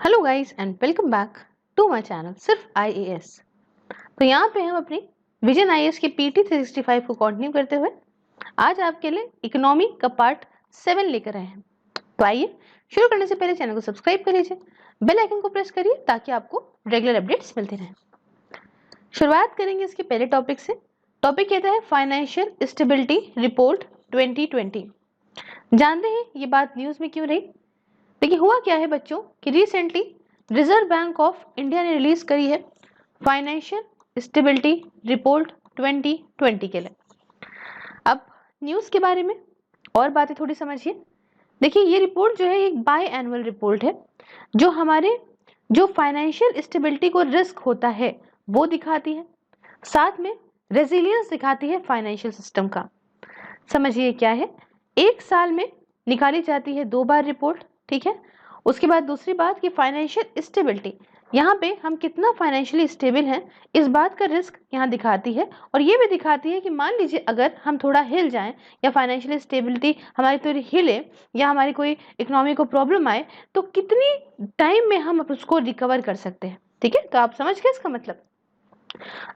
Hello guys and welcome back to my channel सिर्फ IAS। तो यहाँ पे हम अपनी विजन IAS की PT 365 को कंटिन्यू करते हुए आज आपके लिए इकोनॉमी का पार्ट 7 लेकर आए हैं। तो आइए शुरू करने से पहले चैनल को सब्सक्राइब कर लीजिए, बेल आइकन को प्रेस करिए ताकि आपको रेगुलर अपडेट्स मिलते रहें। शुरुआत करेंगे इसके पहले टॉपिक से। टॉपिक कहता है फाइनेंशियल स्टेबिलिटी रिपोर्ट 2020। जानते हैं ये बात न्यूज में क्यों रही? देखिए हुआ क्या है बच्चों कि recently reserve bank of India ने रिलीज करी है फाइनेंशियल स्टेबिलिटी रिपोर्ट 2020 के लिए। अब न्यूज के बारे में और बातें थोड़ी समझिए। देखिए ये रिपोर्ट जो है एक बाय एनुअल रिपोर्ट है जो हमारे जो फाइनेंशियल स्टेबिलिटी को रिस्क होता है वो दिखाती है, साथ में रेजिलियंस दिखाती है फाइनेंशियल सिस्टम का। समझिए क्या है, एक साल में निकाली जाती है 2 बार रिपोर्ट, ठीक है। उसके बाद दूसरी बात कि फाइनेंशियल स्टेबिलिटी, यहाँ पे हम कितना फाइनेंशियली स्टेबल हैं इस बात का रिस्क यहाँ दिखाती है। और ये भी दिखाती है कि मान लीजिए अगर हम थोड़ा हिल जाएं या फाइनेंशियल स्टेबिलिटी हमारी थोड़ी हिले या हमारी कोई इकोनॉमी को प्रॉब्लम आए तो कितनी टाइम में हम उसको रिकवर कर सकते हैं, ठीक है। तो आप समझ गए इसका मतलब।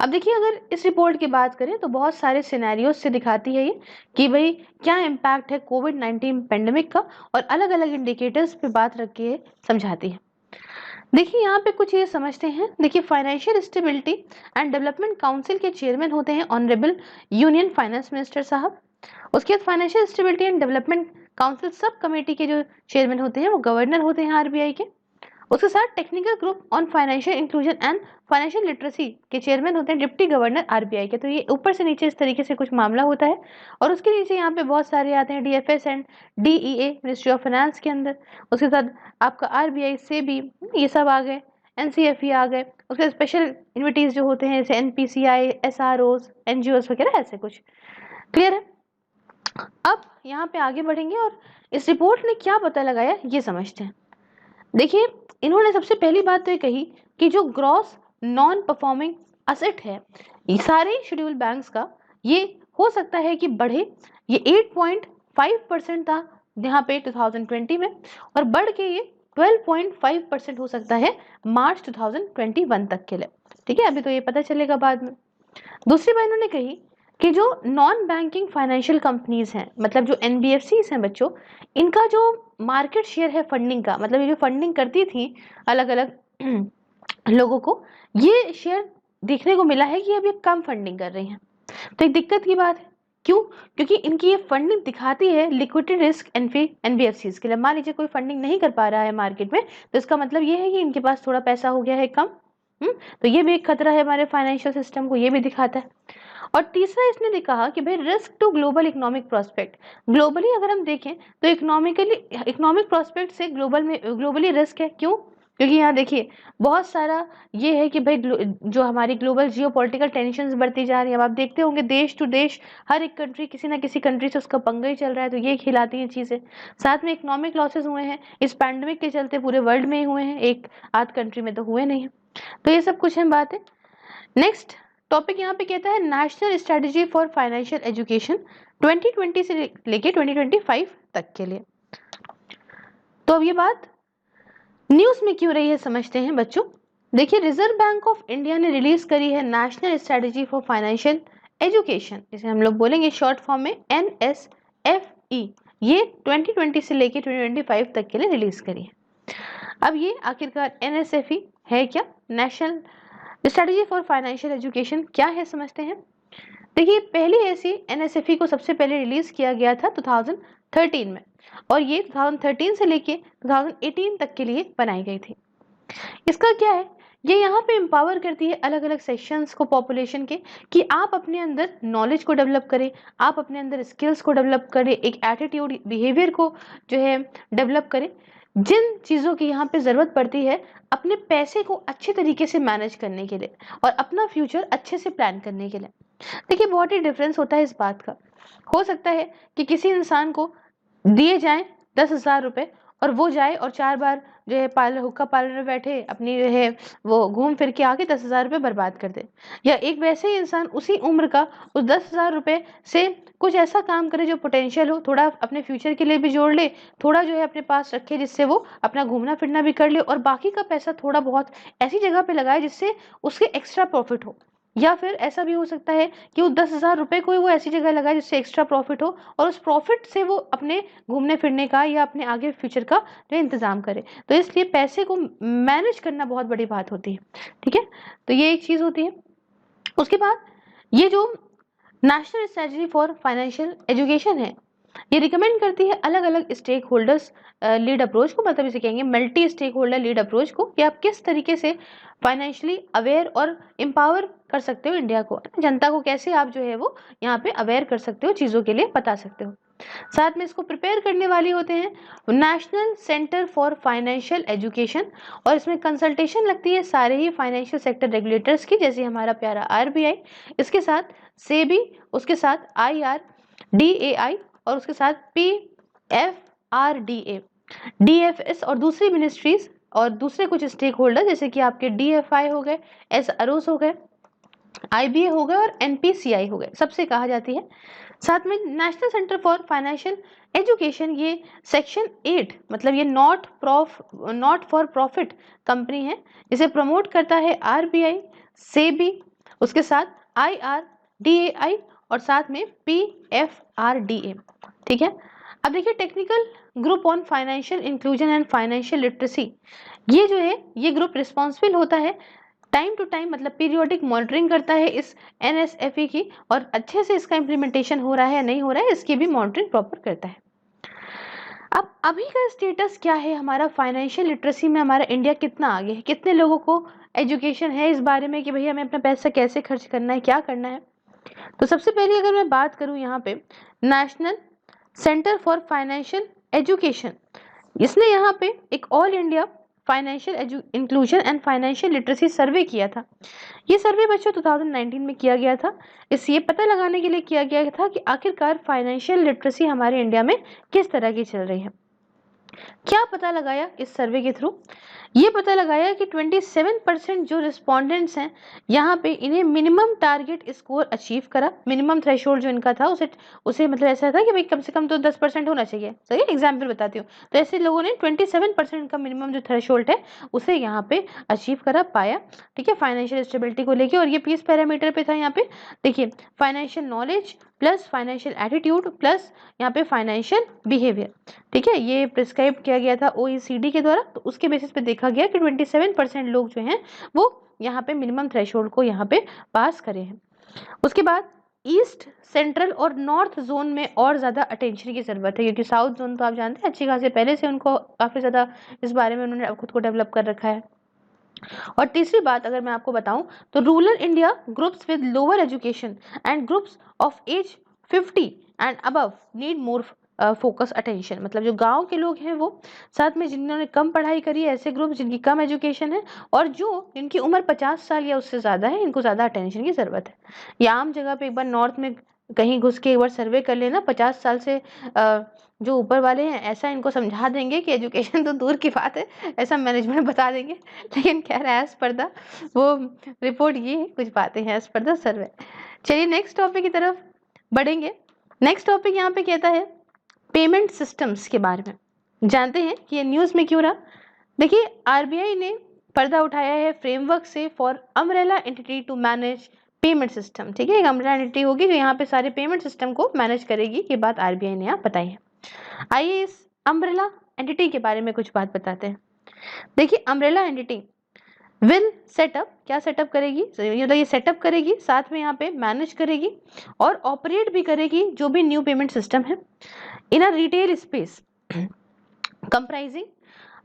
अब देखिए अगर इस रिपोर्ट की बात करें तो बहुत सारे सिनेरियोज से दिखाती है ये कि भाई क्या इम्पैक्ट है कोविड-19 पेंडेमिक का, और अलग अलग इंडिकेटर्स पे बात रख के समझाती है। देखिए यहाँ पे कुछ ये समझते हैं। देखिए financial stability and development council के चेयरमैन होते हैं ऑनरेबल यूनियन फाइनेंस मिनिस्टर साहब। उसके बाद financial stability and development council sub committee के जो चेयरमैन होते हैं वो गवर्नर होते हैं RBI के। उसके साथ technical group on financial inclusion and financial literacy के चेयरमैन होते हैं डिप्टी गवर्नर RBI के। तो ये ऊपर से नीचे इस तरीके से कुछ मामला होता है। और उसके नीचे यहाँ पे बहुत सारे आते हैं DFS and DEA ministry of finance के अंदर। उसके साथ आपका RBI से भी ये सब आ गए, NCFE आ गए। उसके स्पेशल इन्विटीज जो होते हैं जैसे NPCI, SROs, NGOs वगैरह, ऐसे कुछ। क्लियर है? अब यहाँ पे आगे बढ़ेंगे और इस रिपोर्ट ने क्या पता लगाया ये समझते हैं। देखिए इन्होंने सबसे पहली बात तो ये कही कि जो ग्रॉस नॉन परफॉर्मिंग असेट है ये सारे शेड्यूल बैंक्स का, ये हो सकता है कि बढ़े। ये 8.5% था यहाँ पे 2020 में, और बढ़ के ये 12.5% हो सकता है मार्च 2021 तक के लिए, ठीक है। अभी तो ये पता चलेगा बाद में। दूसरी बात इन्होंने कही कि जो नॉन बैंकिंग फाइनेंशियल कंपनीज हैं, मतलब जो NBFCs हैं बच्चों, इनका जो मार्केट शेयर है फंडिंग का, मतलब ये जो फंडिंग करती थी अलग अलग लोगों को, ये शेयर देखने को मिला है कि अभी कम फंडिंग कर रही हैं। तो एक दिक्कत की बात है। क्यों? क्योंकि इनकी ये फंडिंग दिखाती है लिक्विडिटी रिस्क NBFCs के लिए। मान लीजिए कोई फंडिंग नहीं कर पा रहा है मार्केट में, तो इसका मतलब ये है कि इनके पास थोड़ा पैसा हो गया है कम। तो ये भी एक खतरा है हमारे फाइनेंशियल सिस्टम को, ये भी दिखाता है। और तीसरा इसने भी कहा कि भाई risk to global economic prospect. Globally अगर हम देखें तो इकोनॉमिक प्रोस्पेक्ट से ग्लोबली रिस्क है। क्यों? क्योंकि यहाँ देखिए बहुत सारा ये है कि भाई जो हमारी ग्लोबल जियोपॉलिटिकल टेंशन्स बढ़ती जा रही है। अब आप देखते होंगे देश टू देश हर एक कंट्री किसी ना किसी कंट्री से उसका पंगा ही चल रहा है, तो ये खिलाती हैं चीजें। साथ में इकोनॉमिक लॉसेस हुए हैं इस पैंडेमिक के चलते, पूरे वर्ल्ड में ही हुए हैं, एक आध कंट्री में तो हुए नहीं। तो ये सब कुछ है बात है। नेक्स्ट टॉपिक यहाँ पे कहता है national strategy for financial education 2020 से लेके 2025 तक के लिए। तो अब ये बात न्यूज में क्यों रही है समझते हैं बच्चों। देखिए रिजर्व बैंक ऑफ इंडिया ने रिलीज करी है national strategy for financial education, जिसे हम लोग बोलेंगे शॉर्ट फॉर्म में NSFE। ये 2020 से लेके 2025 तक के लिए रिलीज करी है। अब ये आखिरकार NSFE है क्या, national strategy for financial education क्या है समझते हैं। देखिए पहली ऐसी NSFE को सबसे पहले रिलीज किया गया था 2013 में, और ये 2013 से लेके 2018 तक के लिए बनाई गई थी। इसका क्या है, ये यहाँ पे एम्पावर करती है अलग अलग सेक्शंस को पॉपुलेशन के, कि आप अपने अंदर नॉलेज को डेवलप करें, आप अपने अंदर स्किल्स को डेवलप करें, एक एटीट्यूड बिहेवियर को जो है डेवलप करें, जिन चीज़ों की यहाँ पे ज़रूरत पड़ती है अपने पैसे को अच्छे तरीके से मैनेज करने के लिए और अपना फ्यूचर अच्छे से प्लान करने के लिए। देखिए बहुत ही डिफरेंस होता है इस बात का। हो सकता है कि किसी इंसान को दिए जाएं 10,000 रुपये और वो जाए और 4 बार जो है हुक्का पार्लर में बैठे अपनी जो है वो घूम फिर के आके 10,000 रुपये बर्बाद कर दे। या एक वैसे ही इंसान उसी उम्र का उस 10,000 रुपये से कुछ ऐसा काम करे जो पोटेंशियल हो, थोड़ा अपने फ्यूचर के लिए भी जोड़ ले, थोड़ा जो है अपने पास रखे जिससे वो अपना घूमना फिरना भी कर ले, और बाकी का पैसा थोड़ा बहुत ऐसी जगह पे लगाए जिससे उसके एक्स्ट्रा प्रॉफिट हो। या फिर ऐसा भी हो सकता है कि वो 10,000 रुपए को ही वो ऐसी जगह लगाए जिससे एक्स्ट्रा प्रॉफिट हो, और उस प्रॉफिट से वो अपने घूमने फिरने का या अपने आगे फ्यूचर का जो इंतजाम करे। तो इसलिए पैसे को मैनेज करना बहुत बड़ी बात होती है, ठीक है। तो ये एक चीज होती है। उसके बाद ये जो national strategy for financial education है, ये रिकमेंड करती है अलग अलग स्टेक होल्डर्स लीड अप्रोच को, मतलब इसे कहेंगे multi stakeholder lead approach को, कि आप किस तरीके से फाइनेंशियली अवेयर और एम्पावर कर सकते हो इंडिया को, जनता को कैसे आप जो है वो यहाँ पे अवेयर कर सकते हो, चीज़ों के लिए बता सकते हो। साथ में इसको प्रिपेयर करने वाली होते हैं national centre for financial education, और इसमें कंसल्टेशन लगती है सारे ही फाइनेंशियल सेक्टर रेगुलेटर्स की, जैसे हमारा प्यारा आरबीआई, इसके साथ सेबी, उसके साथ IRDAI, और उसके साथ PFRDA, DFS और दूसरी मिनिस्ट्रीज और दूसरे कुछ स्टेक होल्डर जैसे कि आपके DFI हो गए, SROs हो गए, IBA हो गए और NPCI हो गए, सबसे कहा जाती है। साथ में national centre for financial education, ये सेक्शन 8 मतलब ये नॉट फॉर प्रॉफिट कंपनी है, इसे प्रमोट करता है RBI, सेबी, उसके साथ IRDAI और साथ में PFRDA, ठीक है। अब देखिए technical group on financial inclusion and financial literacy, ये जो है ये ग्रुप रिस्पॉन्सिबल होता है टाइम टू टाइम, मतलब पीरियोडिक मॉनिटरिंग करता है इस NSFE की, और अच्छे से इसका इम्प्लीमेंटेशन हो रहा है या नहीं हो रहा है इसकी भी मॉनिटरिंग प्रॉपर करता है। अब अभी का स्टेटस क्या है हमारा फाइनेंशियल लिटरेसी में, हमारा इंडिया कितना आगे है, कितने लोगों को एजुकेशन है इस बारे में कि भैया हमें अपना पैसा कैसे खर्च करना है, क्या करना है। तो सबसे पहले अगर मैं बात करूं यहाँ पे national centre for financial education, इसने यहाँ पे एक all India financial inclusion and financial literacy survey किया था। ये सर्वे बच्चों 2019 में किया गया था। इस ये पता लगाने के लिए किया गया था कि आखिरकार फाइनेंशियल लिटरेसी हमारे इंडिया में किस तरह की चल रही है। क्या पता लगाया इस सर्वे के थ्रू, ये पता लगाया कि 27% जो रिस्पोंडेंट्स हैं यहाँ पे इन्हें मिनिमम टारगेट स्कोर अचीव करा, मिनिमम थ्रेशोल्ड जो इनका था उसे मतलब ऐसा था कि भाई कम से कम तो 10% होना चाहिए। सही है, एग्जाम्पल बताती हूँ। तो ऐसे लोगों ने 27% का मिनिमम जो थ्रेशोल्ड है उसे यहाँ पे अचीव करा पाया, ठीक है, फाइनेंशियल स्टेबिलिटी को लेके। और ये 20 पैरामीटर पे था। यहाँ पे देखिए financial knowledge plus financial attitude plus यहाँ पे फाइनेंशियल बिहेवियर, ठीक है, ये प्रिस्क्राइब किया गया था OECD के द्वारा। तो उसके बेसिस पे देखा गया कि 27% लोग जो हैं वो यहाँ पे मिनिमम थ्रेशोल्ड को यहाँ पे पास करे हैं। उसके बाद ईस्ट, सेंट्रल और नॉर्थ जोन में और ज़्यादा अटेंशन की ज़रूरत है, क्योंकि साउथ जोन तो आप जानते हैं अच्छी खासी पहले से उनको काफ़ी ज़्यादा इस बारे में उन्होंने खुद को डेवलप कर रखा है। और तीसरी बात अगर मैं आपको बताऊं तो rural India groups with lower education and groups of age 50 and above need more focus attention, मतलब जो गांव के लोग हैं वो, साथ में जिन्होंने कम पढ़ाई करी है, ऐसे ग्रुप जिनकी कम एजुकेशन है, और जो जिनकी उम्र 50 साल या उससे ज़्यादा है, इनको ज़्यादा अटेंशन की ज़रूरत है। या आम जगह पे एक बार नॉर्थ में कहीं घुस के एक बार सर्वे कर लेना, 50 साल से जो ऊपर वाले हैं ऐसा इनको समझा देंगे कि एजुकेशन तो दूर की बात है, ऐसा मैनेजमेंट बता देंगे। लेकिन खैर एज पर द वो रिपोर्ट ये कुछ बातें हैं एज पर द सर्वे। चलिए नेक्स्ट टॉपिक की तरफ बढ़ेंगे। नेक्स्ट टॉपिक यहाँ पे कहता है पेमेंट सिस्टम्स के बारे में। जानते हैं कि ये न्यूज़ में क्यों रहा। देखिए RBI ने पर्दा उठाया है फ्रेमवर्क से for umbrella entity to manage payment system, ठीक है, एक अम्ब्रेला एंटिटी होगी जो यहाँ पे सारे पेमेंट सिस्टम को मैनेज करेगी, ये बात RBI ने यहाँ बताई है। आइए इस अम्ब्रेला एंटिटी के बारे में कुछ बात बताते हैं। देखिए अम्ब्रेला एंटिटी विल सेटअप, क्या सेटअप करेगी, मतलब ये सेटअप करेगी, साथ में यहाँ पे मैनेज करेगी और ऑपरेट भी करेगी जो भी न्यू पेमेंट सिस्टम है in a retail space comprising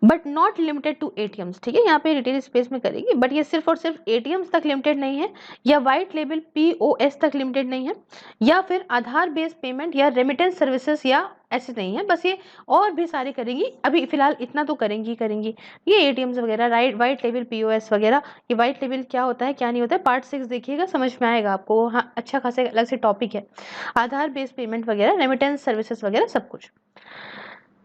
but not limited to ATMs, ठीक है, यहाँ पे रिटेल स्पेस में करेगी, बट ये सिर्फ और सिर्फ ATMs तक लिमिटेड नहीं है, या वाइट लेबल POS तक लिमिटेड नहीं है, या फिर आधार बेस्ड पेमेंट या रेमिटेंस सर्विसेज या ऐसे नहीं है, बस ये और भी सारे करेंगी। अभी फिलहाल इतना तो करेंगी ये ATMs वगैरह, वाइट लेबल POS वगैरह। ये वाइट लेबल क्या होता है क्या नहीं होता है, पार्ट 6 देखिएगा, समझ में आएगा आपको। हाँ, अच्छा खासा अलग से टॉपिक है। आधार बेस्ड पेमेंट वगैरह, रेमिटेंस सर्विसेज वगैरह सब कुछ।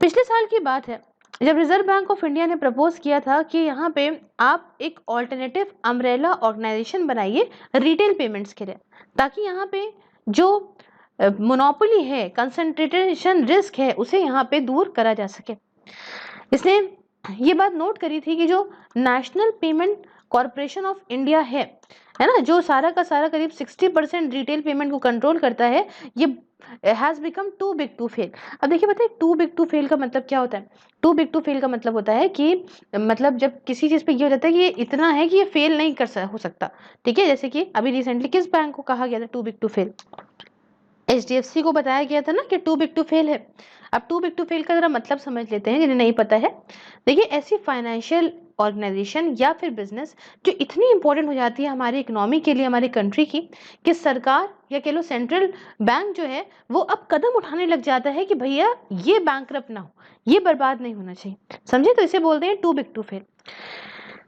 पिछले साल की बात है जब रिजर्व बैंक ऑफ इंडिया ने प्रपोज किया था कि यहाँ पे आप एक ऑल्टरनेटिव अम्ब्रेला ऑर्गेनाइजेशन बनाइए रिटेल पेमेंट्स के लिए, ताकि यहाँ पे जो मोनोपोली है, कंसंट्रेशन रिस्क है, उसे यहाँ पे दूर करा जा सके। इसने ये बात नोट करी थी कि जो national payment corporation of India है ना, जो सारा का सारा करीब 60% रिटेल पेमेंट को कंट्रोल करता है, ये has become too big to fail. अब देखिए बताइए टू बिग टू फेल का मतलब क्या होता है? टू बिग टू फेल का मतलब होता है कि मतलब जब किसी चीज पे ये हो जाता है कि ये इतना है कि ये फेल नहीं हो सकता, ठीक है। जैसे कि अभी रिसेंटली किस बैंक को कहा गया था too big to fail? HDFC को बताया गया था ना कि टू बिग टू फेल है। अब टू बिग टू फेल का जरा मतलब समझ लेते हैं जिन्हें नहीं पता है। देखिए ऐसी फाइनेंशियल ऑर्गेनाइजेशन या फिर बिजनेस जो इतनी इंपॉर्टेंट हो जाती है हमारी इकोनॉमी के लिए, हमारी कंट्री की, कि सरकार या कह लो सेंट्रल बैंक जो है वो अब कदम उठाने लग जाता है कि भैया ये बैंकरप्ट ना हो, ये बर्बाद नहीं होना चाहिए, समझे? तो इसे बोलते हैं टू बिग टू फेल।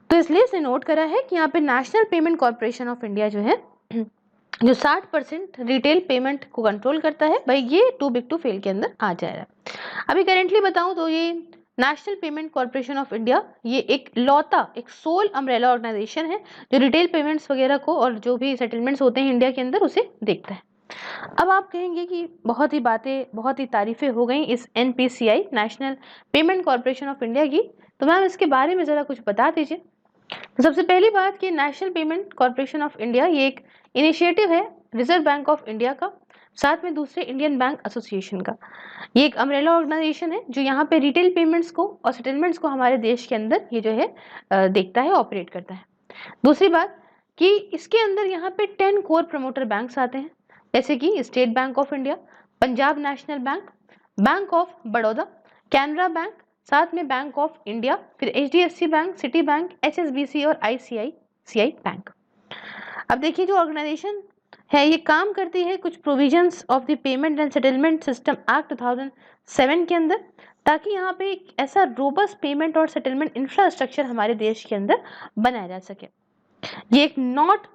तो इसलिए इसे नोट करा है कि यहाँ पे national payment corporation of India जो है, जो 60% रिटेल पेमेंट को कंट्रोल करता है, भाई ये टू बिग टू फेल के अंदर आ जाएगा। अभी करेंटली बताऊं तो ये national payment corporation of India ये एक लौता, एक सोल अम्ब्रेला ऑर्गेनाइजेशन है जो रिटेल पेमेंट्स वगैरह को और जो भी सेटलमेंट्स होते हैं इंडिया के अंदर उसे देखता है। अब आप कहेंगे कि बहुत ही बातें, बहुत ही तारीफें हो गई इस NPCI national payment corporation of India की, तो मैम इसके बारे में जरा कुछ बता दीजिए। तो सबसे पहली बात कि national payment corporation of India ये एक इनिशिएटिव है रिजर्व बैंक ऑफ इंडिया का, साथ में दूसरे इंडियन बैंक एसोसिएशन का। ये एक अम्ब्रेला ऑर्गेनाइजेशन है जो यहाँ पे रिटेल पेमेंट्स को और सेटलमेंट्स को हमारे देश के अंदर ये जो है देखता है, ऑपरेट करता है। दूसरी बात कि इसके अंदर यहाँ पे 10 कोर प्रमोटर बैंक्स आते हैं, जैसे कि state bank of India, Punjab national bank, bank of Baroda, Canara bank, साथ में बैंक ऑफ इंडिया, फिर HDFC bank, city bank, HSBC और ICICI बैंक। अब देखिए जो ऑर्गेनाइजेशन है ये काम करती है कुछ provisions of the payment and settlement system act 2007 के अंदर, ताकि यहाँ पे एक ऐसा रोबस्ट पेमेंट और सेटलमेंट इंफ्रास्ट्रक्चर हमारे देश के अंदर बनाया जा सके। ये एक नॉट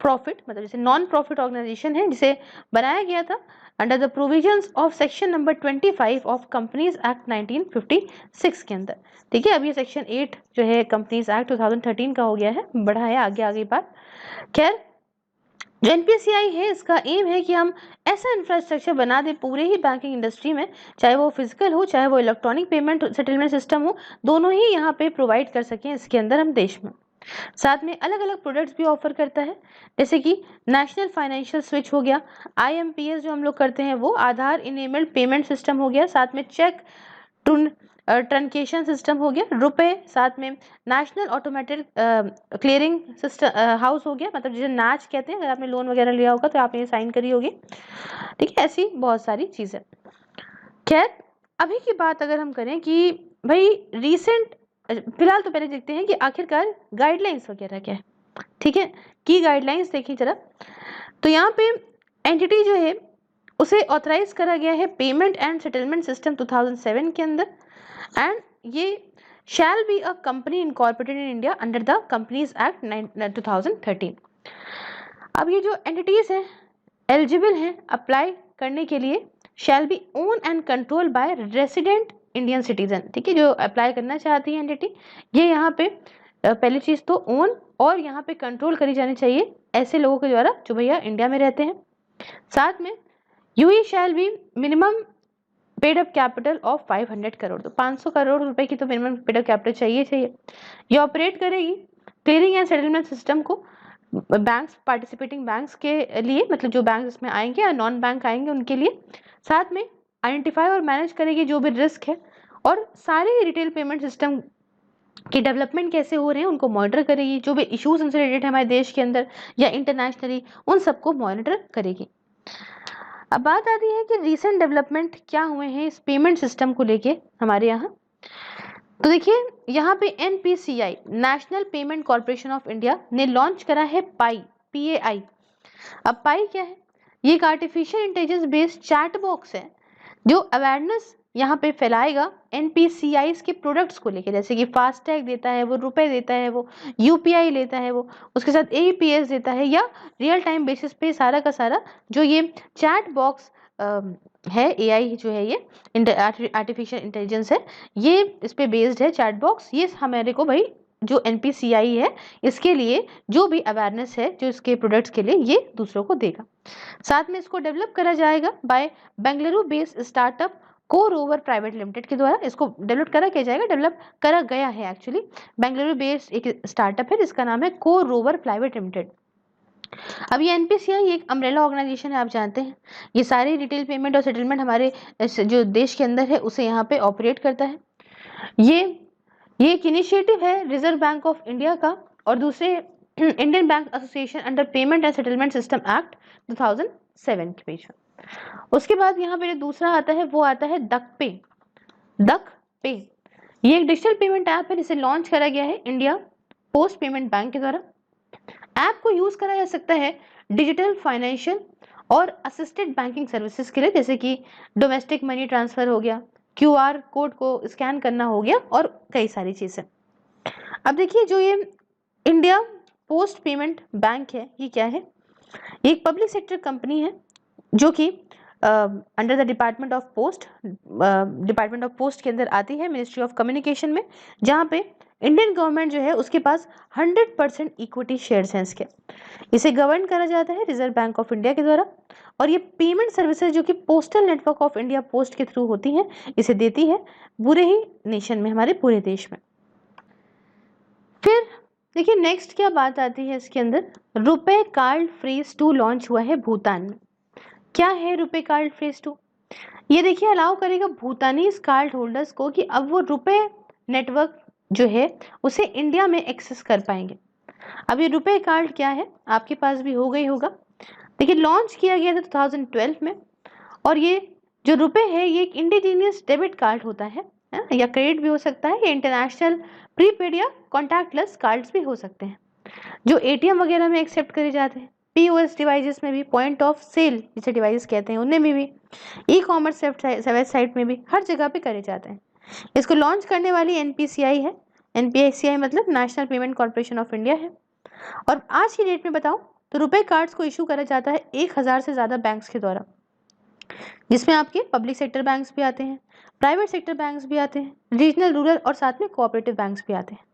प्रॉफिट, मतलब जैसे नॉन प्रॉफिट ऑर्गेनाइजेशन है जिसे बनाया गया था under the provisions of section number 25 of companies act 1956 के अंदर, ठीक है। अब ये सेक्शन 8 जो है कंपनीज एक्ट 2013 का हो गया है, बढ़ा है आगे बात। खैर जो NPCI है इसका एम है कि हम ऐसा इंफ्रास्ट्रक्चर बना दें पूरे ही बैंकिंग इंडस्ट्री में, चाहे वो फिजिकल हो चाहे वो इलेक्ट्रॉनिक पेमेंट सेटलमेंट सिस्टम हो, दोनों ही यहाँ पे प्रोवाइड कर सकें इसके अंदर हम देश में। साथ में अलग अलग प्रोडक्ट्स भी ऑफर करता है, जैसे कि नेशनल फाइनेंशियल स्विच हो गया, IMPS जो हम लोग करते हैं वो, आधार इनेबल्ड पेमेंट सिस्टम हो गया, साथ में चेक ट्रांकेशन सिस्टम हो गया, रुपए, साथ में national automated clearing system house हो गया, मतलब जिसे नाच कहते हैं, अगर आपने लोन वगैरह लिया होगा तो आपने साइन करी होगी, ठीक है। ऐसी बहुत सारी चीजें। खैर अभी की बात अगर हम करें कि भाई रिसेंट, फिलहाल तो पहले देखते हैं कि आखिरकार गाइडलाइंस वगैरह क्या है, ठीक है। की गाइडलाइंस देखिए जरा, तो यहाँ पे एंटिटी जो है उसे ऑथराइज करा गया है पेमेंट एंड सेटलमेंट सिस्टम 2007 के अंदर, एंड ये shall be a company incorporated in India under the companies act 2013। अब ये जो एंटिटीज हैं एलिजिबल हैं अप्लाई करने के लिए, shall be own and control by resident Indian citizen, ठीक है। जो अप्लाई करना चाहती है एंटिटी, ये यहाँ पे पहली चीज तो ओन और यहाँ पे कंट्रोल करी जानी चाहिए ऐसे लोगों के द्वारा जो भैया इंडिया में रहते हैं। साथ में UE shall be minimum paid up capital of 500 crore, तो 500 करोड़ रुपए की तो मिनिमम पेड अप कैपिटल चाहिए। ये ऑपरेट करेगी क्लियरिंग एंड सेटलमेंट सिस्टम को बैंक्स, पार्टिसिपेटिंग बैंक्स के लिए, मतलब जो बैंक इसमें आएंगे या नॉन बैंक आएंगे उनके लिए। साथ में आइडेंटिफाई और मैनेज करेगी जो भी रिस्क है, और सारे रिटेल पेमेंट सिस्टम की डेवलपमेंट कैसे हो रहे हैं उनको मॉनिटर करेगी, जो भी इश्यूज उनसे रिलेटेड है हमारे देश के अंदर या इंटरनेशनली उन सबको मॉनिटर करेगी। अब बात आती है कि रीसेंट डेवलपमेंट क्या हुए हैं इस पेमेंट सिस्टम को लेके हमारे यहाँ। तो देखिए यहाँ पे NPCI national payment corporation of India ने लॉन्च करा है पाई, PAI। अब पाई क्या है? ये एक artificial intelligence based chat box है जो अवेयरनेस यहाँ पे फैलाएगा NPCIs के प्रोडक्ट्स को लेके, जैसे कि फास्टैग देता है वो, रुपए देता है वो, UPI लेता है वो, उसके साथ APS देता है, या रियल टाइम बेसिस पे सारा का सारा जो ये चैट बॉक्स है, AI जो है ये आर्टिफिशियल इंटेलिजेंस है, ये इस पे बेस्ड है चैट बॉक्स, ये हमारे को भाई जो NPCI है इसके लिए जो भी अवेयरनेस है जो इसके प्रोडक्ट्स के लिए ये दूसरों को देगा। साथ में इसको डेवलप करा जाएगा बाय बेंगलुरु बेस्ड स्टार्टअप को रोवर प्राइवेट लिमिटेड के द्वारा। इसको डेवलप करा क्या जाएगा, डेवलप करा गया है एक्चुअली। बेंगलुरु बेस्ड एक स्टार्टअप है जिसका नाम है को रोवर प्राइवेट लिमिटेड। अब ये NPCI एक अम्ब्रेला ऑर्गेनाइजेशन है, आप जानते हैं ये सारे रिटेल पेमेंट और सेटलमेंट हमारे जो देश के अंदर है उसे यहाँ पे ऑपरेट करता है। ये एक इनिशिएटिव है रिजर्व बैंक ऑफ इंडिया का और दूसरे Indian bank association under payment and settlement system act 2007 के पेज में। उसके बाद यहाँ पे जो दूसरा आता है वो आता है दक पे। ये एक डिजिटल पेमेंट ऐप है जिसे लॉन्च करा गया है इंडिया पोस्ट पेमेंट बैंक के द्वारा। ऐप को यूज करा जा सकता है डिजिटल फाइनेंशियल और असिस्टेड बैंकिंग सर्विसेज के लिए, जैसे कि डोमेस्टिक मनी ट्रांसफर हो गया, QR कोड को स्कैन करना हो गया और कई सारी चीजें। अब देखिए जो ये इंडिया पोस्ट पेमेंट बैंक है ये क्या है, ये एक पब्लिक सेक्टर कंपनी है जो कि under the department of post के अंदर आती है, मिनिस्ट्री ऑफ कम्युनिकेशन में, जहाँ पे इंडियन गवर्नमेंट जो है उसके पास 100% इक्विटी शेयर्स हैं इसके। इसे गवर्न करा जाता है रिजर्व बैंक ऑफ इंडिया के द्वारा और ये पेमेंट सर्विसेज जो कि postal network of India post के थ्रू होती हैं इसे देती है पूरे ही नेशन में, हमारे पूरे देश में। फिर देखिए नेक्स्ट क्या बात आती है इसके अंदर, रुपे कार्ड फ्रेज 2 लॉन्च हुआ है भूटान में। क्या है रुपे कार्ड फ्रेज 2? ये देखिए अलाउ करेगा भूटानीज कार्ड होल्डर्स को कि अब वो रुपे नेटवर्क जो है उसे इंडिया में एक्सेस कर पाएंगे। अब ये रुपे कार्ड क्या है आपके पास भी हो गई होगा। देखिए लॉन्च किया गया था 2012 में और ये जो रुपे है ये एक इंडिजीनियस डेबिट कार्ड होता है या क्रेडिट भी हो सकता है, ये इंटरनेशनल प्रीपेड या कॉन्टैक्टलेस कार्ड्स भी हो सकते हैं जो ATM वगैरह में एक्सेप्ट करे जाते हैं, POS डिवाइसेस में भी, पॉइंट ऑफ सेल जिसे डिवाइस कहते हैं उनमें भी, ई-कॉमर्स वेबसाइट में भी, हर जगह पे करे जाते हैं। इसको लॉन्च करने वाली NPCI है। NPCI मतलब national payment corporation of India है। और आज की डेट में बताऊं तो रुपए कार्ड्स को इशू करा जाता है 1000 से ज्यादा बैंक्स के द्वारा, जिसमें आपके पब्लिक सेक्टर बैंक्स भी आते हैं, प्राइवेट सेक्टर बैंक्स भी आते हैं, रीजनल, रूरल और साथ में कोऑपरेटिव बैंक्स भी आते हैं।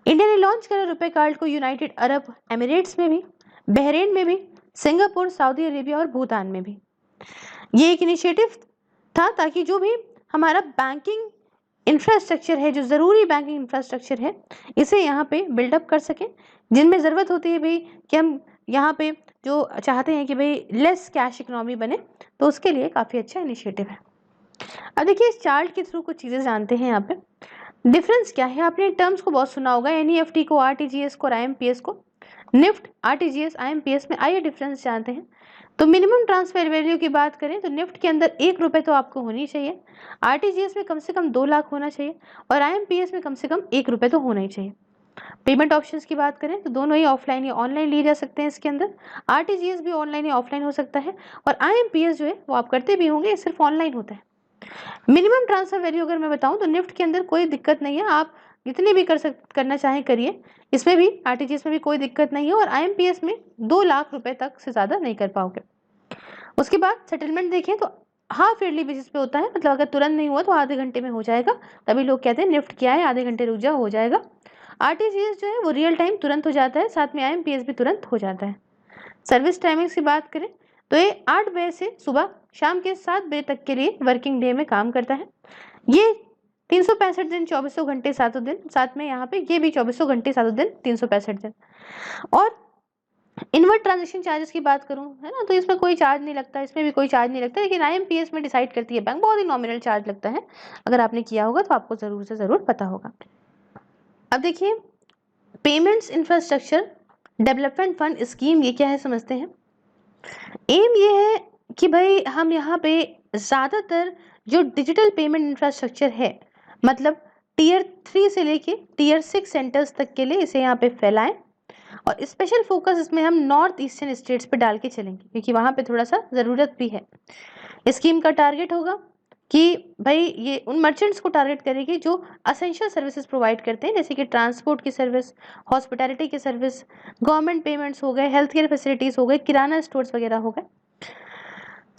इंडिया ने लॉन्च करा रुपए कार्ड को यूनाइटेड अरब एमिरेट्स में भी, बहरीन में भी, सिंगापुर, सऊदी अरेबिया और भूटान में भी। ये एक इनिशिएटिव था ताकि जो भी हमारा बैंकिंग इंफ्रास्ट्रक्चर है, जो ज़रूरी बैंकिंग इंफ्रास्ट्रक्चर है, इसे यहाँ पे बिल्डअप कर सकें, जिनमें ज़रूरत होती है भाई कि हम यहाँ पे जो चाहते हैं कि भाई लेस कैश इकोनॉमी बने, तो उसके लिए काफ़ी अच्छा इनिशिएटिव है। अब देखिए इस चार्ट के थ्रू कुछ चीज़ें जानते हैं। यहाँ पे डिफरेंस क्या है, आपने टर्म्स को बहुत सुना होगा, NEFT को, RTGS को और IMPS को। निफ्ट, RTGS, IMPS में आइए डिफरेंस जानते हैं। तो मिनिमम ट्रांसफर वैल्यू की बात करें तो निफ्ट के अंदर 1 रुपये तो आपको होनी चाहिए, RTGS में कम से कम 2 लाख होना चाहिए और IMPS में कम से कम 1 रुपये तो होना ही चाहिए। पेमेंट ऑप्शंस की बात करें तो दोनों ही ऑफलाइन या ऑनलाइन लिए जा सकते हैं इसके अंदर। RTGS भी ऑनलाइन या ऑफलाइन हो सकता है और IMPS जो है वो आप करते भी होंगे, सिर्फ ऑनलाइन होता है। मिनिमम ट्रांसफर वैल्यू अगर मैं बताऊं तो निफ्ट के अंदर कोई दिक्कत नहीं है, आप जितने भी करना चाहें करिए, इसमें भी RTGS में भी कोई दिक्कत नहीं है और IMPS में 2 लाख रुपए तक से ज़्यादा नहीं कर पाओगे। उसके बाद सेटलमेंट देखें तो हाफ ईयरली बेसिस पे होता है, मतलब अगर तुरंत नहीं हुआ तो आधे घंटे में हो जाएगा, तभी लोग कहते हैं निफ्ट क्या है आधे घंटे रुक जाओ हो जाएगा। RTGS जो है वो रियल टाइम तुरंत हो जाता है, साथ में IMPS भी तुरंत हो जाता है। सर्विस टाइमिंग्स की बात करें तो ये 8 बजे से सुबह शाम के 7 बजे तक के लिए वर्किंग डे में काम करता है। ये 365 दिन 24 घंटे 7 दिन, साथ में यहाँ पे ये भी 24 घंटे 7 दिन 365 दिन। और इनवर्ट ट्रांजेक्शन चार्जेस की बात करूँ है ना, तो इसमें कोई चार्ज नहीं लगता, इसमें भी कोई चार्ज नहीं लगता, लेकिन IMPS में डिसाइड करती है बैंक, बहुत ही नॉमिनल चार्ज लगता है। अगर आपने किया होगा तो आपको ज़रूर से ज़रूर पता होगा। अब देखिए payments infrastructure development fund scheme, ये क्या है समझते हैं। एम ये है कि भाई हम यहाँ पे ज़्यादातर जो डिजिटल पेमेंट इंफ्रास्ट्रक्चर है, मतलब Tier 3 से लेके Tier 6 सेंटर्स तक के लिए इसे यहाँ पे फैलाएं और स्पेशल फोकस इसमें हम नॉर्थ ईस्टर्न स्टेट्स पे डाल के चलेंगे क्योंकि वहाँ पे थोड़ा सा ज़रूरत भी है। स्कीम का टारगेट होगा कि भाई ये उन मर्चेंट्स को टारगेट करेगी जो असेंशियल सर्विसेज प्रोवाइड करते हैं, जैसे कि ट्रांसपोर्ट की सर्विस, हॉस्पिटैलिटी की सर्विस, गवर्नमेंट पेमेंट्स हो गए, हेल्थ केयर फैसिलिटीज़ हो गए, किराना स्टोर्स वगैरह हो गए।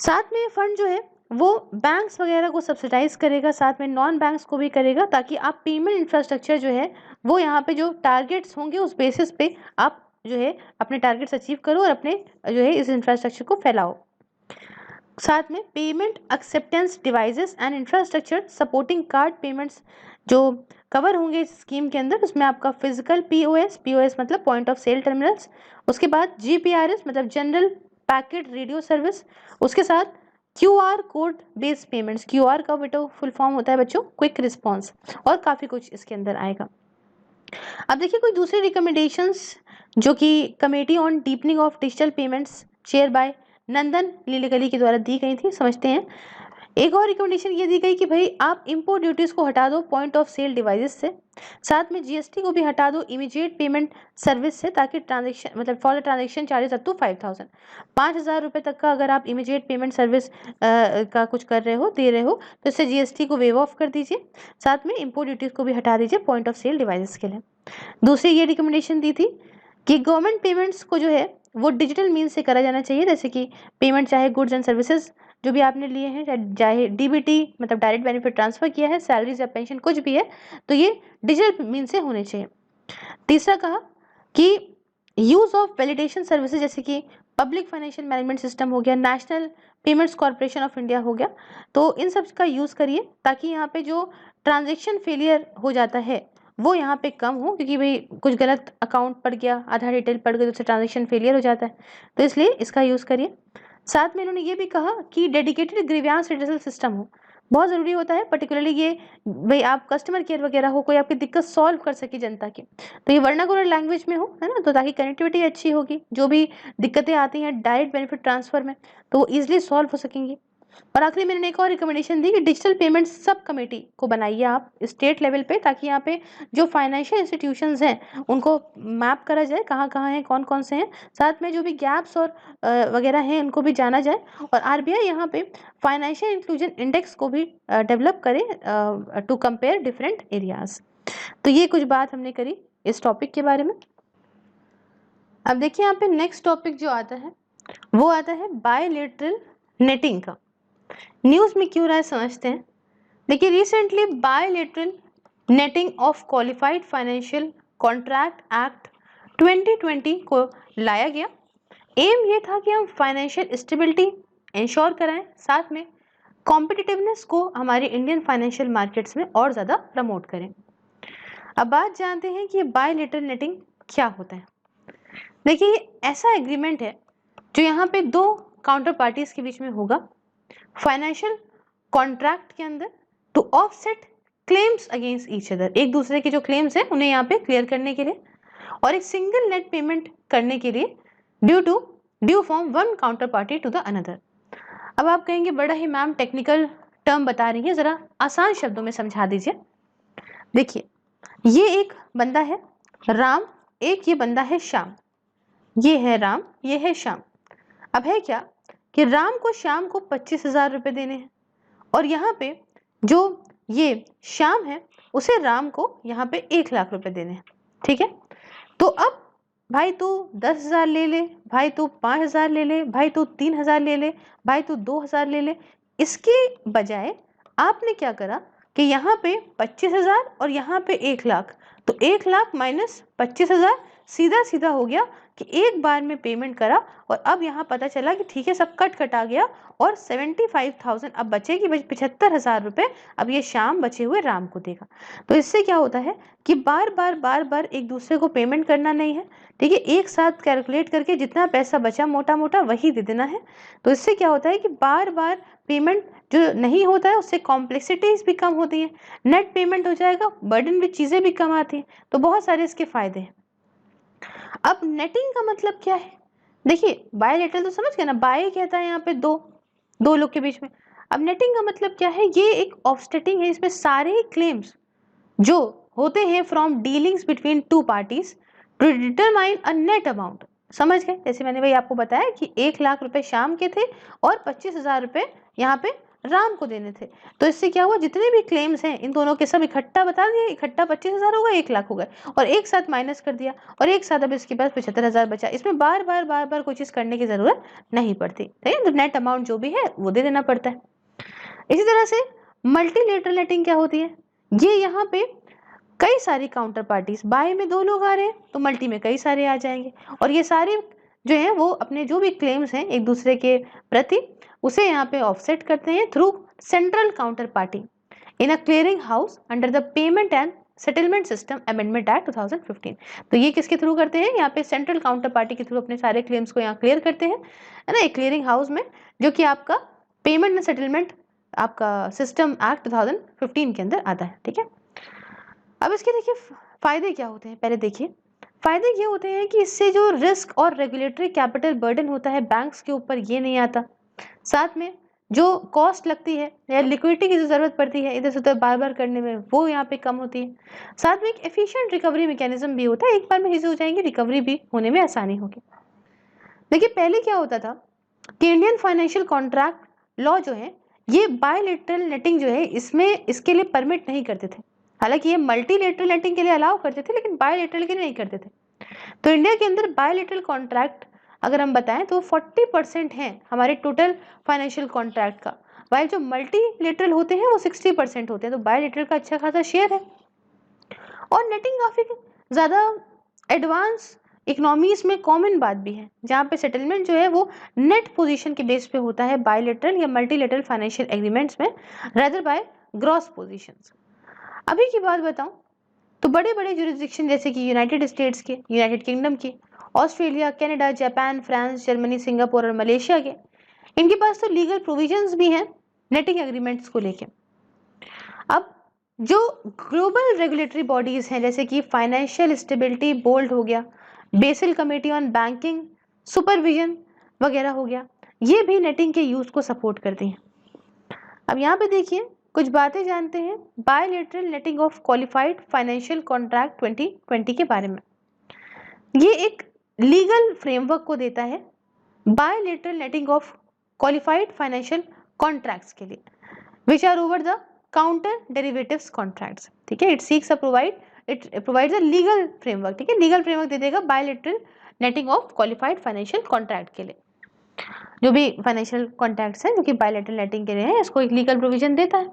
साथ में फंड जो है वो बैंक्स वगैरह को सब्सिडाइज करेगा, साथ में नॉन बैंक्स को भी करेगा, ताकि आप पेमेंट इंफ्रास्ट्रक्चर जो है वो यहाँ पे जो टारगेट्स होंगे उस बेसिस पे आप जो है अपने टारगेट्स अचीव करो और अपने जो है इस इंफ्रास्ट्रक्चर को फैलाओ। साथ में payment acceptance devices and infrastructure supporting card payments जो कवर होंगे इस स्कीम के अंदर, उसमें आपका फिजिकल पीओएस मतलब पॉइंट ऑफ सेल टर्मिनल्स, उसके बाद जीपीआरएस मतलब जनरल पैकेट रेडियो सर्विस, उसके साथ QR code based payments, QR का बेटा फुल फॉर्म होता है बच्चों क्विक रिस्पॉन्स, और काफ़ी कुछ इसके अंदर आएगा। अब देखिए कोई दूसरी रिकमेंडेशंस जो कि committee on deepening of digital payments chair by Nandan Nilekani के द्वारा दी गई थी, समझते हैं। एक और रिकमेंडेशन ये दी गई कि भाई आप इंपोर्ट ड्यूटीज को हटा दो पॉइंट ऑफ सेल डिवाइसेस से, साथ में जीएसटी को भी हटा दो इमीडिएट पेमेंट सर्विस से, ताकि ट्रांजेक्शन मतलब for the transaction charges up to 5000 5,000 रुपये तक का अगर आप इमीडिएट पेमेंट सर्विस का कुछ कर रहे हो दे रहे हो तो इससे जीएसटी को वेव ऑफ कर दीजिए, साथ में इंपोर्ट ड्यूटीज को भी हटा दीजिए पॉइंट ऑफ सेल डिवाइसेस के लिए। दूसरी ये रिकमेंडेशन दी थी कि गवर्नमेंट पेमेंट्स को जो है वो डिजिटल मीन्स से करा जाना चाहिए, जैसे कि पेमेंट चाहे गुड्स एंड सर्विसेज जो भी आपने लिए हैं, चाहे डीबीटी मतलब डायरेक्ट बेनिफिट ट्रांसफर किया है, सैलरीज या पेंशन कुछ भी है, तो ये डिजिटल मीन से होने चाहिए। तीसरा कहा कि यूज ऑफ वैलिडेशन सर्विसेज जैसे कि पब्लिक फाइनेंशियल मैनेजमेंट सिस्टम हो गया, national payments corporation of India हो गया, तो इन सब का यूज़ करिए ताकि यहाँ पे जो ट्रांजेक्शन फेलियर हो जाता है वो यहाँ पे कम हो, क्योंकि भाई कुछ गलत अकाउंट पड़ गया, आधा डिटेल पड़ गई तो उससे ट्रांजेक्शन फेलियर हो जाता है, तो इसलिए इसका यूज़ करिए। साथ में इन्होंने ये भी कहा कि डेडिकेटेड ग्रीवियांस रिड्रेसल सिस्टम हो, बहुत ज़रूरी होता है, पर्टिकुलरली ये भाई आप कस्टमर केयर वगैरह हो, कोई आपकी दिक्कत सॉल्व कर सके जनता की, तो ये वर्नाकुलर लैंग्वेज में हो, है ना, तो ताकि कनेक्टिविटी अच्छी होगी, जो भी दिक्कतें आती हैं डायरेक्ट बेनिफिट ट्रांसफर में तो वो ईजिली सॉल्व हो सकेंगी। और आखिरी मैंने एक और रिकमेंडेशन दी कि डिजिटल पेमेंट सब कमेटी को बनाइए आप स्टेट लेवल पे, ताकि यहाँ पे जो फाइनेंशियल इंस्टीट्यूशंस हैं उनको मैप करा जाए कहाँ कहाँ हैं, कौन कौन से हैं, साथ में जो भी गैप्स और वगैरह हैं उनको भी जाना जाए, और आरबीआई यहाँ पे फाइनेंशियल इंक्लूजन इंडेक्स को भी डेवलप करे टू कंपेयर डिफरेंट एरियाज। तो ये कुछ बात हमने करी इस टॉपिक के बारे में। अब देखिए यहाँ पे नेक्स्ट टॉपिक जो आता है वो आता है बायलैटरल नेटिंग का। न्यूज़ में क्यों रहा है समझते हैं। देखिए recently bilateral netting of qualified financial contract act 2020 को लाया गया। एम ये था कि हम फाइनेंशियल स्टेबिलिटी इंश्योर कराएं, साथ में कॉम्पिटिटिवनेस को हमारे इंडियन फाइनेंशियल मार्केट्स में और ज़्यादा प्रमोट करें। अब बात जानते हैं कि ये बायलैटरल नेटिंग क्या होता है। देखिए ये ऐसा एग्रीमेंट है जो यहाँ पे दो काउंटर पार्टीज के बीच में होगा फाइनेंशियल कॉन्ट्रैक्ट के अंदर to offset claims against each other, एक दूसरे के जो क्लेम्स हैं उन्हें यहाँ पे क्लियर करने के लिए, और एक सिंगल नेट पेमेंट करने के लिए due from one counterparty to the another. अब आप कहेंगे बड़ा ही मैम टेक्निकल टर्म बता रही है, जरा आसान शब्दों में समझा दीजिए। देखिए ये एक बंदा है राम, एक ये बंदा है श्याम, ये है राम ये है श्याम। अब है क्या कि राम को श्याम को 25,000 रुपये देने हैं, और यहाँ पे जो ये श्याम है उसे राम को यहाँ पे 1 लाख रुपए देने हैं, ठीक है। तो अब भाई तू 10,000 ले ले, भाई तू 5,000 ले ले, भाई तू 3,000 ले ले, भाई तू 2,000 ले ले, इसके बजाय आपने क्या करा कि यहाँ पे 25,000 और यहाँ पे 1 लाख, तो 1 लाख माइनस 25,000 सीधा सीधा हो गया कि एक बार में पेमेंट करा, और अब यहाँ पता चला कि ठीक है सब कट आ गया, और 75,000 अब बचेगी 75,000 रुपये अब ये शाम बचे हुए राम को देगा। तो इससे क्या होता है कि बार बार एक दूसरे को पेमेंट करना नहीं है, ठीक है, एक साथ कैलकुलेट करके जितना पैसा बचा मोटा मोटा वही दे देना है। तो इससे क्या होता है कि बार पेमेंट जो नहीं होता है उससे कॉम्प्लेक्सिटीज भी कम होती है, नेट पेमेंट हो जाएगा, बर्डन भी चीज़ें भी कम आती हैं, तो बहुत सारे इसके फायदे हैं। अब नेटिंग का मतलब क्या है, देखिए बायलैटरल तो समझ गए ना, बाय कहता है यहाँ पे दो लोग के बीच में। अब नेटिंग का मतलब क्या है, ये एक ऑफसेटिंग है, इसमें सारे क्लेम्स जो होते हैं from dealings between two parties to determine a net amount. समझ गए, जैसे मैंने भाई आपको बताया कि 1 लाख रुपए शाम के थे और 25,000 रुपए यहाँ पे राम को देने थे। तो इससे क्या हुआ, जितने भी क्लेम्स हैं इन दोनों के सब इकट्ठा बता दिए, इकट्ठा 25,000 हो गए, 1 लाख हो गए, और एक साथ माइनस कर दिया, और एक साथ अब इसके पास 75,000 बचा। इसमें बार बार कोई चीज़ करने की जरूरत नहीं पड़ती, ठीक है, तो नेट अमाउंट जो भी है वो दे देना पड़ता है। इसी तरह से मल्टीलेटरल नेटिंग क्या होती है, ये यहाँ पे कई सारी काउंटर पार्टीज, बाय में 2 लोग आ रहे हैं तो मल्टी में कई सारे आ जाएंगे, और ये सारे जो है वो अपने जो भी क्लेम्स हैं एक दूसरे के प्रति उसे यहाँ पे ऑफसेट करते हैं through central counter party in a clearing house under the payment and settlement system amendment act 2015। तो ये किसके थ्रू करते हैं, यहाँ पे सेंट्रल काउंटर पार्टी के थ्रू अपने सारे क्लेम्स को यहाँ क्लियर करते हैं, है ना, एक क्लियरिंग हाउस में, जो कि आपका पेमेंट एंड सेटलमेंट आपका सिस्टम एक्ट 2015 के अंदर आता है। ठीक है, अब इसके देखिए फायदे क्या होते हैं। पहले देखिए फायदे ये होते हैं कि इससे जो रिस्क और रेगुलेटरी कैपिटल बर्डन होता है बैंक्स के ऊपर ये नहीं आता, साथ में जो कॉस्ट लगती है या लिक्विडिटी की जो जरूरत पड़ती है इधर से उधर बार बार करने में वो यहाँ पे कम होती है, साथ में एक एफिशिएंट रिकवरी मैकेनिज्म भी होता है, एक बार में चीजें हो जाएंगी, रिकवरी भी होने में आसानी होगी। देखिए पहले क्या होता था कि इंडियन फाइनेंशियल कॉन्ट्रैक्ट लॉ जो है ये बायलैटरल नेटिंग जो है इसमें इसके लिए परमिट नहीं करते थे, हालांकि ये मल्टीलेटरल नेटिंग के लिए अलाउ करते थे लेकिन बायलैटरल के लिए नहीं करते थे। तो इंडिया के अंदर बायलैटरल कॉन्ट्रैक्ट अगर हम बताएं तो 40% है हमारे टोटल फाइनेंशियल कॉन्ट्रैक्ट का, वाइल जो मल्टीलेटरल होते हैं वो 60% होते हैं, तो बायलैटरल का अच्छा खासा शेयर है। और नेटिंग काफी ज्यादा एडवांस इकोनॉमीज में कॉमन बात भी है, जहाँ पे सेटलमेंट जो है वो नेट पोजीशन के बेस पे होता है बायलैटरल या मल्टीलेटरल फाइनेंशियल एग्रीमेंट्स में, रादर बाय ग्रॉस पोजीशंस। अभी की बात बताऊं तो बड़े बड़े जुरिस्डिक्शन जैसे कि यूनाइटेड स्टेट्स के, यूनाइटेड किंगडम के, Australia, Canada, Japan, France, Germany, Singapore और मलेशिया के, इनके पास तो लीगल प्रोविजंस भी हैं नेटिंग एग्रीमेंट्स को लेके। अब जो ग्लोबल रेगुलेटरी बॉडीज हैं जैसे कि फाइनेंशियल स्टेबिलिटी बोर्ड हो गया, BECIL committee on banking supervision वगैरह हो गया, ये भी नेटिंग के यूज को सपोर्ट करती हैं। अब यहाँ पे देखिए कुछ बातें जानते हैं bilateral netting of qualified financial contract 2020 के बारे में। ये एक लीगल फ्रेमवर्क को देता है bilateral netting of qualified financial contracts के लिए, which are over the counter derivatives contracts. ठीक है, it provides a legal framework. ठीक है, लीगल फ्रेमवर्क दे देगा bilateral netting of qualified financial contract के लिए, जो भी फाइनेंशियल कॉन्ट्रैक्ट्स हैं जो कि बायलैटरल नेटिंग के लिए हैं, इसको एक लीगल प्रोविजन देता है।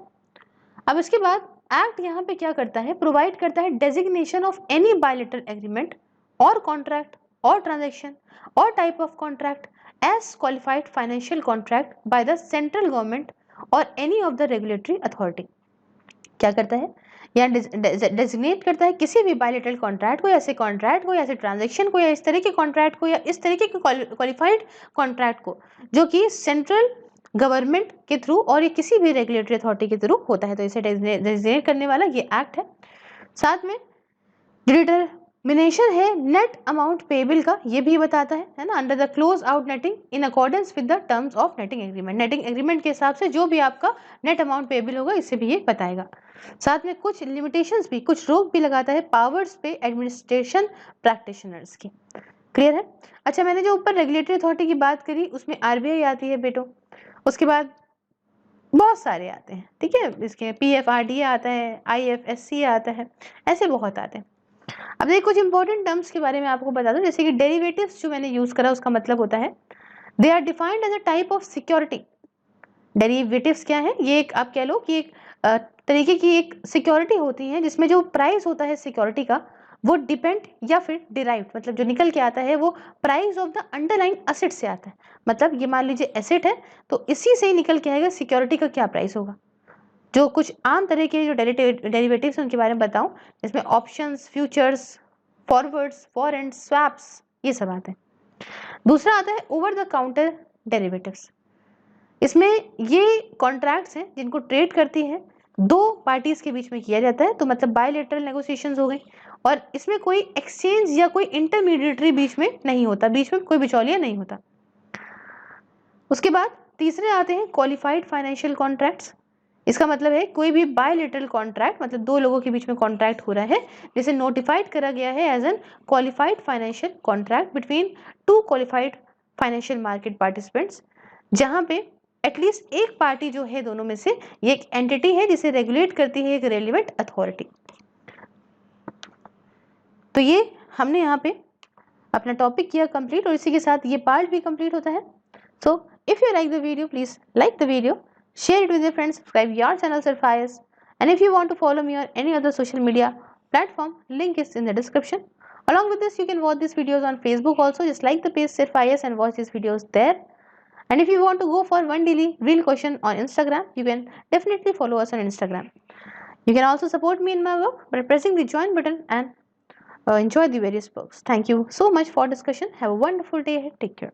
अब इसके बाद एक्ट यहाँ पे क्या करता है, प्रोवाइड करता है designation of any bilateral agreement और कॉन्ट्रैक्ट और ट्रांजैक्शन और type of contract as qualified financial contract by the central government और any of the regulatory authority. क्या करता है, यहाँ डेजिग्नेट करता है किसी भी बायलैटरल कॉन्ट्रैक्ट को, या ऐसे कॉन्ट्रैक्ट को, या ऐसे ट्रांजैक्शन को, या इस तरह के कॉन्ट्रैक्ट को, या इस तरीके के क्वालिफाइड कॉन्ट्रैक्ट को जो कि सेंट्रल गवर्नमेंट के थ्रू और ये किसी भी रेगुलेटरी अथॉरिटी के थ्रू होता है, तो इसे डेजिग्नेट करने वाला ये एक्ट है। साथ में जो डिटरमिनेशन है नेट अमाउंट पेबल का, ये भी बताता है ना, under the close out netting in accordance with the terms of netting agreement. Netting agreement के हिसाब से जो भी आपका नेट अमाउंट पेबल होगा इसे भी ये बताएगा। साथ में कुछ लिमिटेशंस भी, कुछ रोक भी लगाता है पावर्स पे एडमिनिस्ट्रेशन प्रैक्टिशनर्स की। क्लियर है। अच्छा, मैंने जो ऊपर रेगुलेटरी अथॉरिटी की बात करी उसमें आरबीआई आती है बेटो, उसके बाद बहुत सारे आते हैं। ठीक है, इसके पीएफआरडीए आता है, आईएफएससी आता है, ऐसे बहुत आते हैं। अब देखिए कुछ इंपॉर्टेंट टर्म्स के बारे में आपको बता दूं, जैसे कि डेरिवेटिव्स जो मैंने यूज करा उसका मतलब होता है they are defined as a type of security. Derivatives क्या है, ये एक आप कह लो कि एक तरीके की एक सिक्योरिटी होती है जिसमें जो प्राइस होता है सिक्योरिटी का वो डिपेंड या फिर डिराइव्ड, मतलब जो निकल के आता है वो price of the underlying asset से आता है। मतलब ये मान लीजिए एसेट है तो इसी से ही निकल के आएगा सिक्योरिटी का क्या प्राइस होगा। जो कुछ आम तरह के जो डेरिवेटिव्स हैं उनके बारे में बताऊं, जिसमें ऑप्शंस, फ्यूचर्स, फॉरवर्ड्स, फॉरेंट, स्वैप्स, ये सब आते हैं। दूसरा आता है ओवर द काउंटर डेरिवेटिव्स। इसमें ये कॉन्ट्रैक्ट्स हैं जिनको ट्रेड करती है दो पार्टीज के बीच में किया जाता है, तो मतलब बायलैटरल नेगोशिएशंस हो गई, और इसमें कोई एक्सचेंज या कोई इंटरमीडिएटरी बीच में नहीं होता, बीच में कोई बिचौलिया नहीं होता। उसके बाद तीसरे आते हैं क्वालिफाइड फाइनेंशियल कॉन्ट्रैक्ट्स। इसका मतलब है कोई भी बायलैटरल कॉन्ट्रैक्ट, मतलब दो लोगों के बीच में कॉन्ट्रैक्ट हो रहा है जिसे नोटिफाइड करा गया है as an qualified financial contract between two qualified financial market participants, जहां पे एटलीस्ट एक पार्टी जो है दोनों में से ये एक एंटिटी है जिसे रेगुलेट करती है एक रेलिवेंट अथॉरिटी। तो ये हमने यहाँ पे अपना टॉपिक किया कंप्लीट, और इसी के साथ ये पार्ट भी कंप्लीट होता है। So if you like the video please like the video, share it with your friends, subscribe your channel Surf IAS. And if you want to follow me on any other social media platform, link is in the description. Along with this, you can watch these videos on Facebook also. Just like the page Surf IAS and watch these videos there. And if you want to go for one daily real question on Instagram, you can definitely follow us on Instagram. You can also support me in my work by pressing the join button and enjoy the various perks. Thank you so much for discussion. Have a wonderful day ahead. Take care.